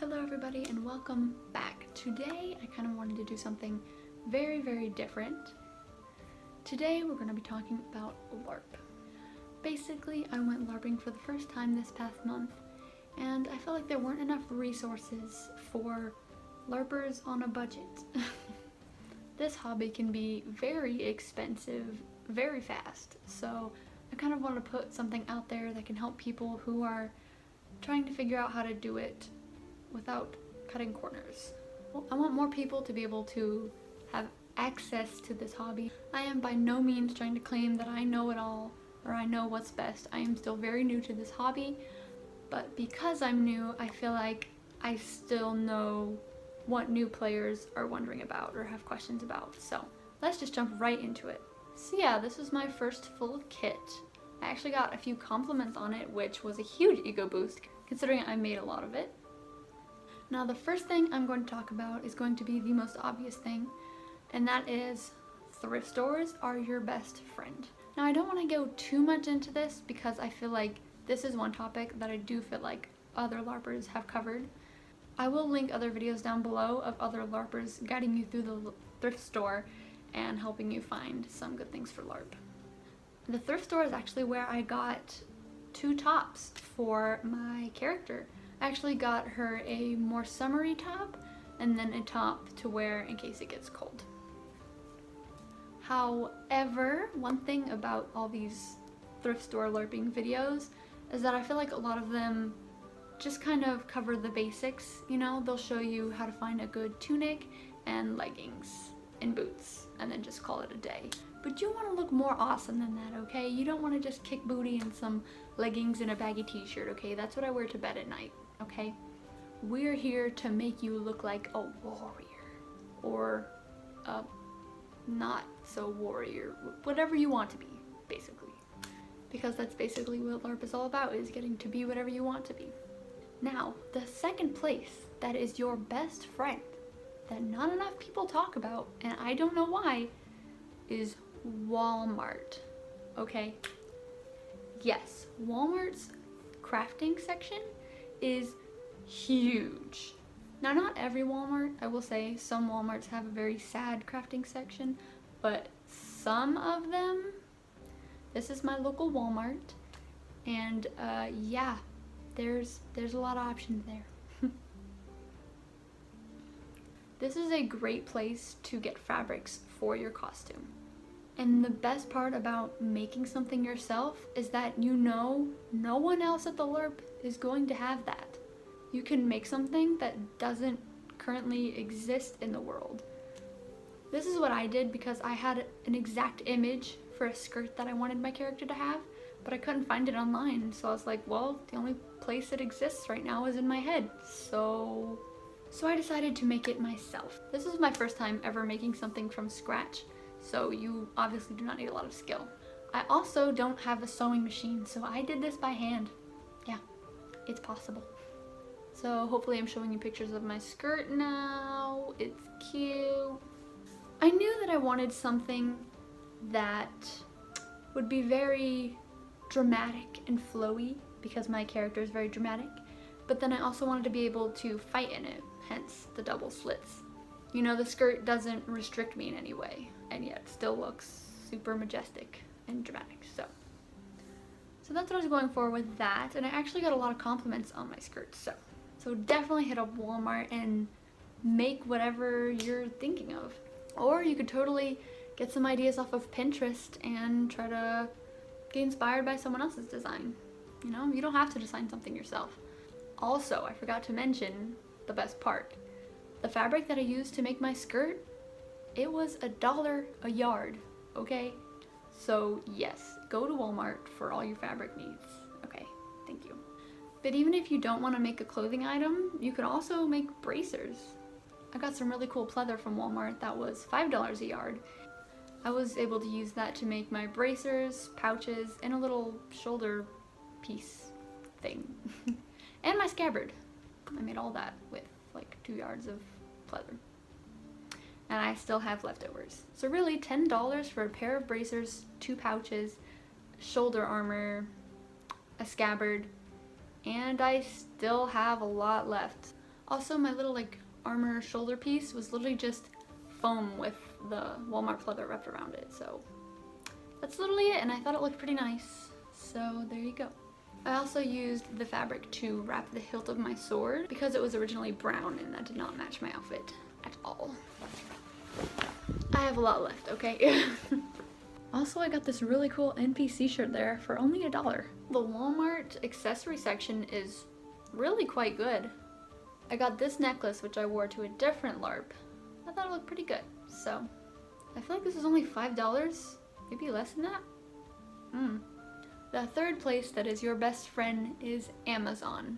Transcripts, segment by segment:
Hello everybody and welcome back. Today I kind of wanted to do something very different. Today we're going to be talking about LARP. Basically, I went LARPing for the first time this past month and I felt like there weren't enough resources for LARPers on a budget. This hobby can be very expensive very fast, so I kind of want to put something out there that can help people who are trying to figure out how to do it without cutting corners. I want more people to be able to have access to this hobby. I am by no means trying to claim that I know it all or I know what's best. I am still very new to this hobby, but because I'm new, I feel like I still know what new players are wondering about or have questions about. So let's just jump right into it. So yeah, this was my first full kit. I actually got a few compliments on it, which was a huge ego boost considering I made a lot of it. Now the first thing I'm going to talk about is going to be the most obvious thing, and that is thrift stores are your best friend. Now I don't want to go too much into this because I feel like this is one topic that I do feel like other LARPers have covered. I will link other videos down below of other LARPers guiding you through the thrift store and helping you find some good things for LARP. The thrift store is actually where I got two tops for my character. I actually got her a more summery top and then a top to wear in case it gets cold. However, one thing about all these thrift store LARPing videos is that I feel like a lot of them just kind of cover the basics, you know? They'll show you how to find a good tunic and leggings and boots and then just call it a day. But you want to look more awesome than that, okay? You don't want to just kick booty in some leggings and a baggy t-shirt, okay? That's what I wear to bed at night. Okay, we're here to make you look like a warrior or a not so warrior, whatever you want to be, basically, because that's basically what LARP is all about, is getting to be whatever you want to be. Now the second place that is your best friend that not enough people talk about, and I don't know why, is Walmart. Okay, yes, Walmart's crafting section is huge. Now not every Walmart, I will say, some Walmarts have a very sad crafting section, but some of them, this is my local Walmart, and yeah, there's a lot of options there. This is a great place to get fabrics for your costume. And the best part about making something yourself is that you know no one else at the LARP is going to have that. You can make something that doesn't currently exist in the world. This is what I did because I had an exact image for a skirt that I wanted my character to have, but I couldn't find it online. So I was like, well, the only place it exists right now is in my head. So I decided to make it myself. This is my first time ever making something from scratch, so you obviously do not need a lot of skill. I also don't have a sewing machine, so I did this by hand. Yeah, it's possible. So hopefully I'm showing you pictures of my skirt now. It's cute. I knew that I wanted something that would be very dramatic and flowy because my character is very dramatic, but then I also wanted to be able to fight in it, hence the double slits. You know, the skirt doesn't restrict me in any way, and yet still looks super majestic and dramatic. So that's what I was going for with that, and I actually got a lot of compliments on my skirt. So definitely hit up Walmart and make whatever you're thinking of. Or you could totally get some ideas off of Pinterest and try to get inspired by someone else's design. You know, you don't have to design something yourself. Also, I forgot to mention the best part. The fabric that I used to make my skirt, it was $1 a yard, okay? So yes, go to Walmart for all your fabric needs. Okay, thank you. But even if you don't want to make a clothing item, you could also make bracers. I got some really cool pleather from Walmart that was $5 a yard. I was able to use that to make my bracers, pouches, and a little shoulder piece thing. And my scabbard. I made all that with like 2 yards of pleather. And I still have leftovers. So really $10 for a pair of bracers, 2 pouches, shoulder armor, a scabbard, and I still have a lot left. Also, my little like armor shoulder piece was literally just foam with the Walmart leather wrapped around it. So that's literally it, and I thought it looked pretty nice. So there you go. I also used the fabric to wrap the hilt of my sword because it was originally brown and that did not match my outfit at all. I have a lot left, okay? Also, I got this really cool NPC shirt there for only $1. The Walmart accessory section is really quite good. I got this necklace, which I wore to a different LARP. I thought it looked pretty good, so I feel like this is only $5, maybe less than that. The third place that is your best friend is Amazon.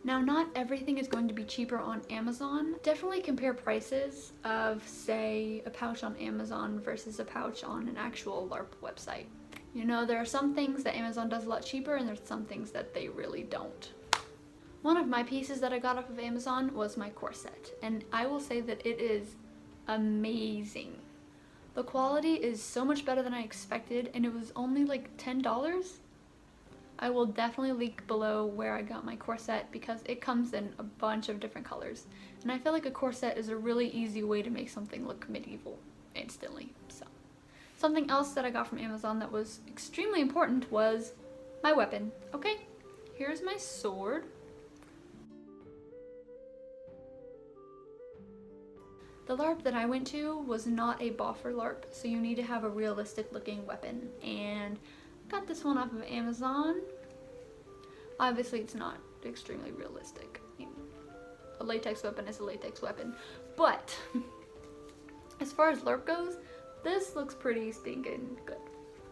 Now, not everything is going to be cheaper on Amazon. Definitely compare prices of, say, a pouch on Amazon versus a pouch on an actual LARP website. You know, there are some things that Amazon does a lot cheaper and there's some things that they really don't. One of my pieces that I got off of Amazon was my corset, and I will say that it is amazing. The quality is so much better than I expected, and it was only like $10. I will definitely link below where I got my corset because it comes in a bunch of different colors. And I feel like a corset is a really easy way to make something look medieval instantly. So, something else that I got from Amazon that was extremely important was my weapon. Okay, here's my sword. The LARP that I went to was not a boffer LARP, so you need to have a realistic looking weapon, and I got this one off of Amazon. Obviously it's not extremely realistic. I mean, a latex weapon is a latex weapon, but as far as LARP goes, this looks pretty stinking good.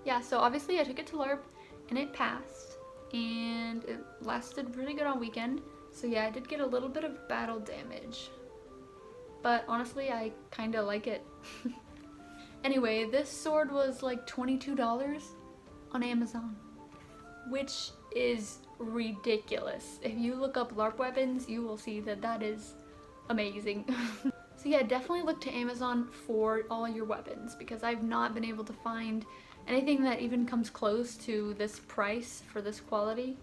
Yeah, so obviously I took it to LARP and it passed, and it lasted really good on weekend. So yeah, I did get a little bit of battle damage, but honestly, I kinda like it. Anyway, this sword was like $22 on Amazon, which is ridiculous. If you look up LARP weapons, you will see that that is amazing. So yeah, definitely look to Amazon for all your weapons because I've not been able to find anything that even comes close to this price for this quality.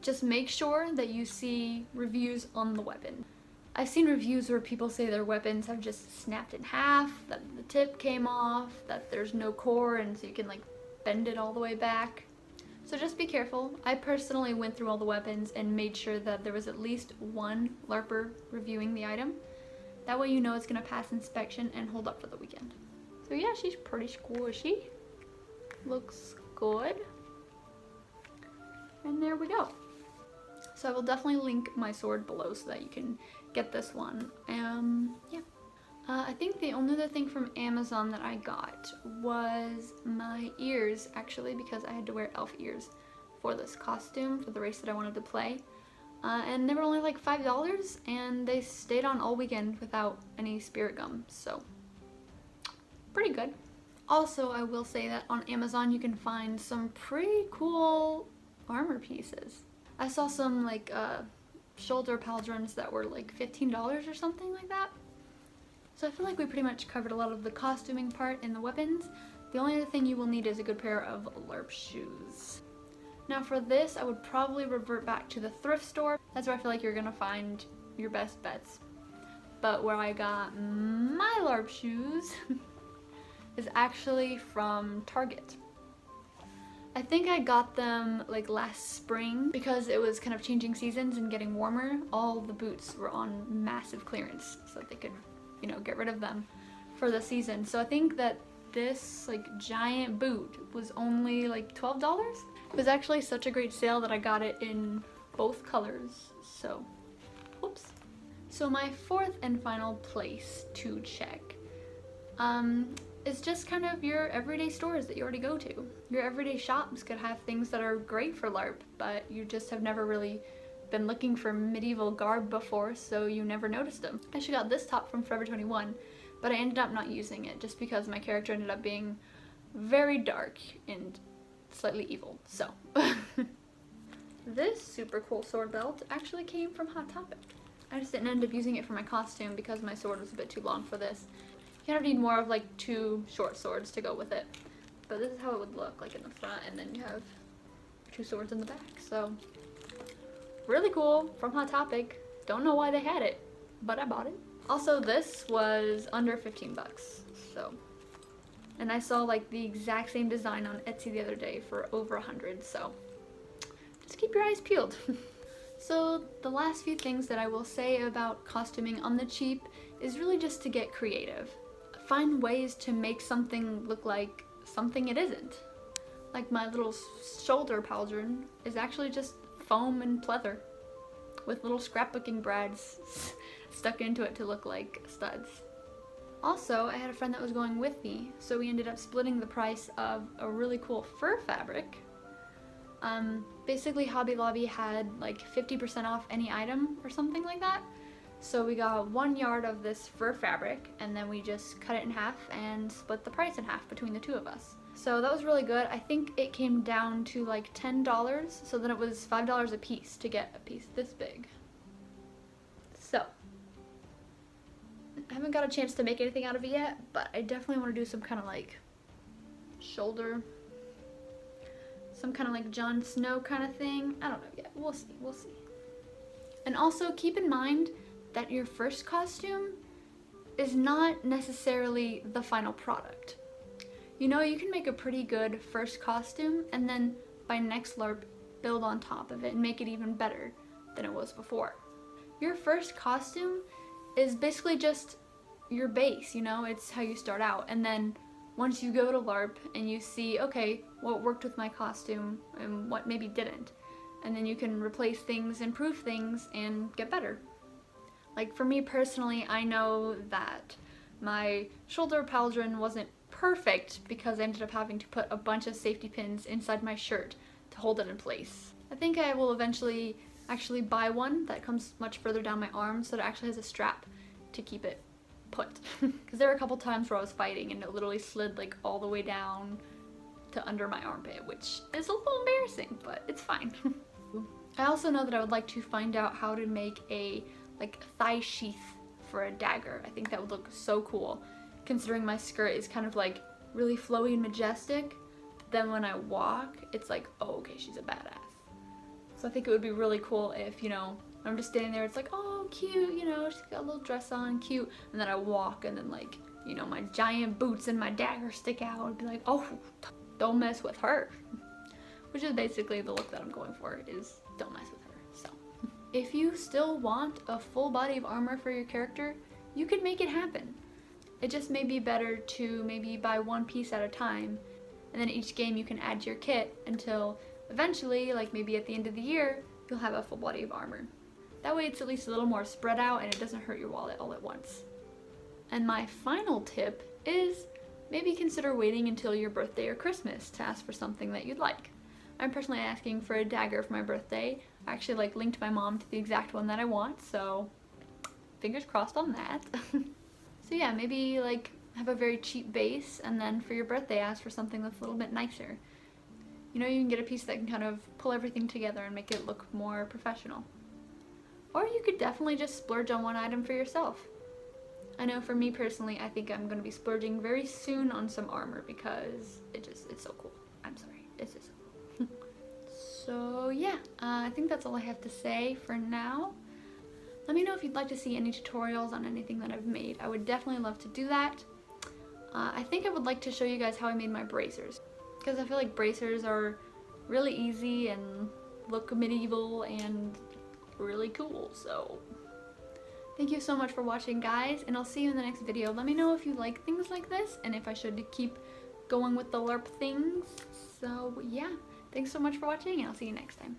Just make sure that you see reviews on the weapon. I've seen reviews where people say their weapons have just snapped in half, that the tip came off, that there's no core and so you can like bend it all the way back. So just be careful. I personally went through all the weapons and made sure that there was at least one LARPer reviewing the item. That way you know it's gonna pass inspection and hold up for the weekend. So yeah, she's pretty squishy. Looks good. And there we go. So I will definitely link my sword below so that you can get this one. Yeah. I think the only other thing from Amazon that I got was my ears, actually, because I had to wear elf ears for this costume for the race that I wanted to play. And they were only like $5 and they stayed on all weekend without any spirit gum, so pretty good. Also, I will say that on Amazon you can find some pretty cool armor pieces. I saw some like shoulder pauldrons that were like $15 or something like that. So I feel like we pretty much covered a lot of the costuming part and the weapons. The only other thing you will need is a good pair of Larp shoes. Now for this, I would probably revert back to the thrift store. That's where I feel like you're gonna find your best bets. But where I got my Larp shoes is actually from Target. I think I got them like last spring because it was kind of changing seasons and getting warmer. All the boots were on massive clearance so that they could, you know, get rid of them for the season. So I think that this like giant boot was only like $12. It was actually such a great sale that I got it in both colors. So, whoops. So my fourth and final place to check is just kind of your everyday stores that you already go to. Your everyday shops could have things that are great for LARP, but you just have never really been looking for medieval garb before, so you never noticed them. I actually got this top from Forever 21, but I ended up not using it just because my character ended up being very dark and slightly evil, so. This super cool sword belt actually came from Hot Topic. I just didn't end up using it for my costume because my sword was a bit too long for this. You kind of need more of like 2 short swords to go with it. But this is how it would look like in the front, and then you have 2 swords in the back. So really cool, from Hot Topic. Don't know why they had it, but I bought it. Also, this was under 15 bucks, so. And I saw like the exact same design on Etsy the other day for over 100, so just keep your eyes peeled. So the last few things that I will say about costuming on the cheap is really just to get creative. Find ways to make something look like something it isn't. Like my little shoulder pauldron is actually just foam and pleather with little scrapbooking brads stuck into it to look like studs. Also, I had a friend that was going with me, so we ended up splitting the price of a really cool fur fabric. Basically Hobby Lobby had like 50% off any item or something like that. So we got 1 yard of this fur fabric and then we just cut it in half and split the price in half between the two of us. So that was really good. I think it came down to like $10, so then it was $5 a piece to get a piece this big. So, I haven't got a chance to make anything out of it yet, but I definitely want to do some kind of like shoulder, some kind of like Jon Snow kind of thing. I don't know yet. We'll see. We'll see. And also keep in mind that your first costume is not necessarily the final product. You know, you can make a pretty good first costume and then by next LARP build on top of it and make it even better than it was before. Your first costume is basically just your base, you know, it's how you start out. And then once you go to LARP and you see, okay, what worked with my costume and what maybe didn't, and then you can replace things, improve things, and get better. Like for me personally, I know that my shoulder pauldron wasn't perfect because I ended up having to put a bunch of safety pins inside my shirt to hold it in place. I think I will eventually actually buy one that comes much further down my arm so it actually has a strap to keep it put. Because there were a couple times where I was fighting and it literally slid like all the way down to under my armpit, which is a little embarrassing, but it's fine. I also know that I would like to find out how to make a like thigh sheath for a dagger. I think that would look so cool, considering my skirt is kind of like really flowy and majestic, but then when I walk, it's like, oh, okay, she's a badass. So I think it would be really cool if, you know, I'm just standing there, it's like, oh, cute, you know, she's got a little dress on, cute, and then I walk and then like, you know, my giant boots and my dagger stick out and be like, oh, don't mess with her. Which is basically the look that I'm going for, is don't mess with her. So if you still want a full body of armor for your character, you can make it happen. It just may be better to maybe buy one piece at a time, and then each game you can add to your kit until eventually, like maybe at the end of the year, you'll have a full body of armor. That way it's at least a little more spread out and it doesn't hurt your wallet all at once. And my final tip is maybe consider waiting until your birthday or Christmas to ask for something that you'd like. I'm personally asking for a dagger for my birthday. I actually like linked my mom to the exact one that I want, so fingers crossed on that. So yeah, maybe like have a very cheap base and then for your birthday ask for something that's a little bit nicer. You know, you can get a piece that can kind of pull everything together and make it look more professional. Or you could definitely just splurge on one item for yourself. I know for me personally, I think I'm going to be splurging very soon on some armor because it's so cool. I'm sorry, it's just so cool. So yeah, I think that's all I have to say for now. Let me know if you'd like to see any tutorials on anything that I've made. I would definitely love to do that. I think I would like to show you guys how I made my bracers, because I feel like bracers are really easy and look medieval and really cool. So thank you so much for watching, guys, and I'll see you in the next video. Let me know if you like things like this and if I should keep going with the LARP things. So yeah, thanks so much for watching and I'll see you next time.